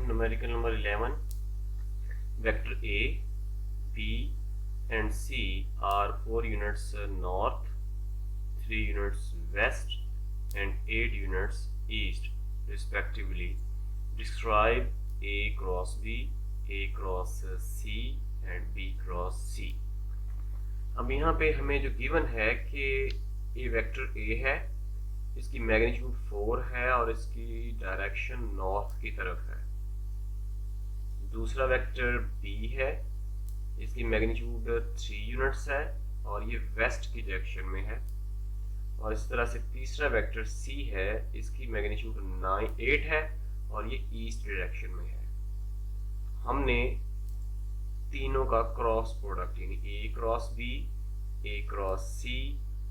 Numerical number 11. Vector A, B and C are 4 units north, 3 units west and 8 units east respectively. Describe A cross B, A cross C and B cross C. अब यहाँ पे हमें जो given है कि ये vector A है, इसकी मैग्नीट्यूड 4 है और इसकी डायरेक्शन नॉर्थ की तरफ है. दूसरा वेक्टर B है, इसकी मैग्नीट्यूड 3 यूनिट्स है और ये वेस्ट की डायरेक्शन में है. और इस तरह से तीसरा वेक्टर C है, इसकी मैग्नीट्यूड 8 है और ये ईस्ट डायरेक्शन में है. हमने तीनों का क्रॉस प्रोडक्ट यानी A cross B, A cross C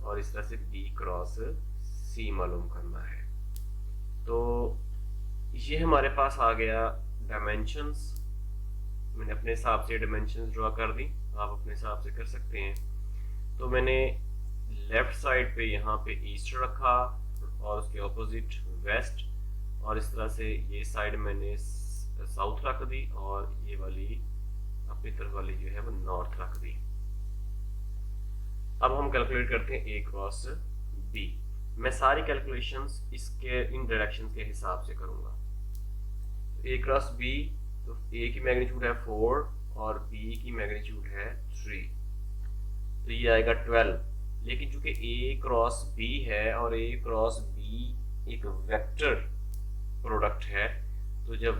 और इस तरह से B क्रॉस C मालूम करना है. तो ये हमारे पास आ गया डायमेंशंस. मैंने अपने हिसाब से डायमेंशंस ड्रॉ कर दी, आप अपने हिसाब से कर सकते हैं. तो मैंने लेफ्ट साइड पे यहाँ पे ईस्ट रखा और उसके ऑपोजिट वेस्ट, और इस तरह से ये साइड मैंने साउथ रख दी और ये वाली अपनी तरफ वाली जो है वो नॉर्थ रख दी. अब हम कैलकुलेट करते हैं A क्रॉस B. मैं सारी कैलकुलेशंस इसके इन डायरेक्शंस के हिसाब से करूंगा. A क्रॉस B, तो A की मैग्नीट्यूड है 4 और B की मैग्नीट्यूड है 3, तो ये आएगा 12. लेकिन चूंकि A क्रॉस B है और A क्रॉस B एक वेक्टर प्रोडक्ट है, तो जब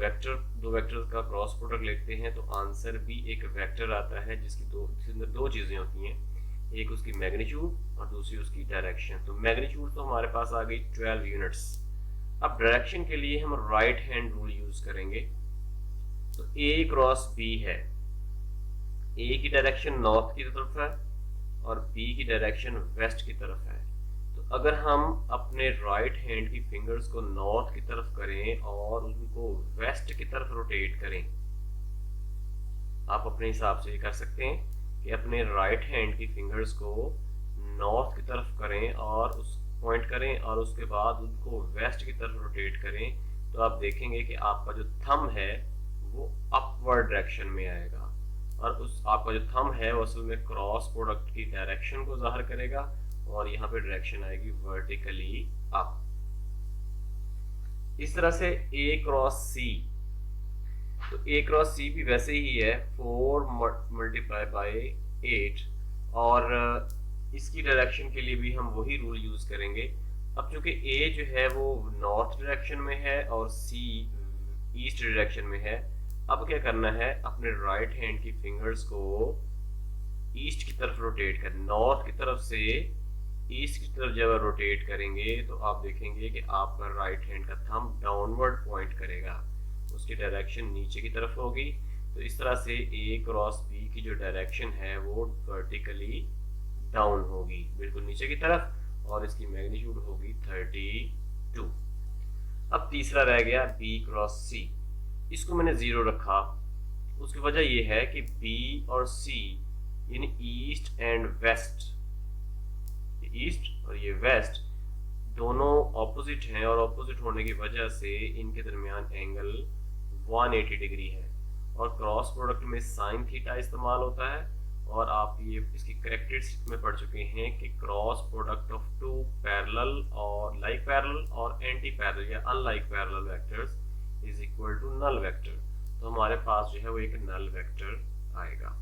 दो वेक्टर का क्रॉस प्रोडक्ट लेते हैं तो आंसर भी एक वेक्टर आता है जिसके अंदर दो चीजें होती हैं, एक उसकी मैग्नीट्यूड और दूसरी उसकी डायरेक्शन. तो मैग्नीट्यूड तो हमारे पास आ गई 12 यूनिट्स. अब डायरेक्शन के लिए हम राइट हैंड रूल यूज करेंगे. तो A क्रॉस B है, A की डायरेक्शन नॉर्थ की तरफ है और B की डायरेक्शन वेस्ट की तरफ है. तो अगर हम अपने राइट हैंड की फिंगर्स को नॉर्थ की तरफ करें और उनको वेस्ट की तरफ रोटेट करें, आप अपने हिसाब से ये कर सकते हैं कि अपने राइट हैंड की फिंगर्स को नॉर्थ की तरफ करें और उस पॉइंट करें और उसके बाद उनको वेस्ट की तरफ रोटेट करें, तो आप देखेंगे कि आपका जो थंब है वो अपवर्ड डायरेक्शन में आएगा और उस आपका जो थंब है वो असल में क्रॉस प्रोडक्ट की डायरेक्शन को जाहिर करेगा और यहाँ पे डायरेक्शन आएगी वर्टिकली अप. इस तरह से A क्रॉस C, तो A क्रॉस C भी वैसे ही है 4 मल्टीप्लाई बाय 8 और इसकी डायरेक्शन के लिए भी हम वही रूल यूज करेंगे. अब चूंकि A जो है वो नॉर्थ डायरेक्शन में है और C ईस्ट डायरेक्शन में है, अब क्या करना है, अपने राइट हैंड की फिंगर्स को ईस्ट की तरफ रोटेट कर, नॉर्थ की तरफ से ईस्ट की तरफ जब रोटेट करेंगे तो आप देखेंगे कि आपका राइट हैंड का थंब डाउनवर्ड पॉइंट करेगा, उसकी डायरेक्शन नीचे की तरफ होगी. तो इस तरह से A क्रॉस B की जो डायरेक्शन है वो वर्टिकली डाउन होगी, बिल्कुल नीचे की तरफ, और इसकी मैग्नीट्यूड होगी 32. अब तीसरा रह गया B क्रॉस C. इसको मैंने 0 रखा. उसकी वजह यह है कि B और C यानी ईस्ट एंड वेस्ट, ईस्ट और ये वेस्ट दोनों ऑपोजिट हैं और ऑपोजिट होने की वजह से इनके दरमियान एंगल 180 डिग्री है और क्रॉस प्रोडक्ट में साइन थीटा इस्तेमाल होता है. और आप ये इसकी कैरेक्टरिस्टिक में पढ़ चुके हैं कि cross product of two parallel और लाइक पैरेलल और एंटी पैरेलल या unlike parallel vectors is equal to null vector. तो हमारे पास जो है वो एक नल वेक्टर आएगा.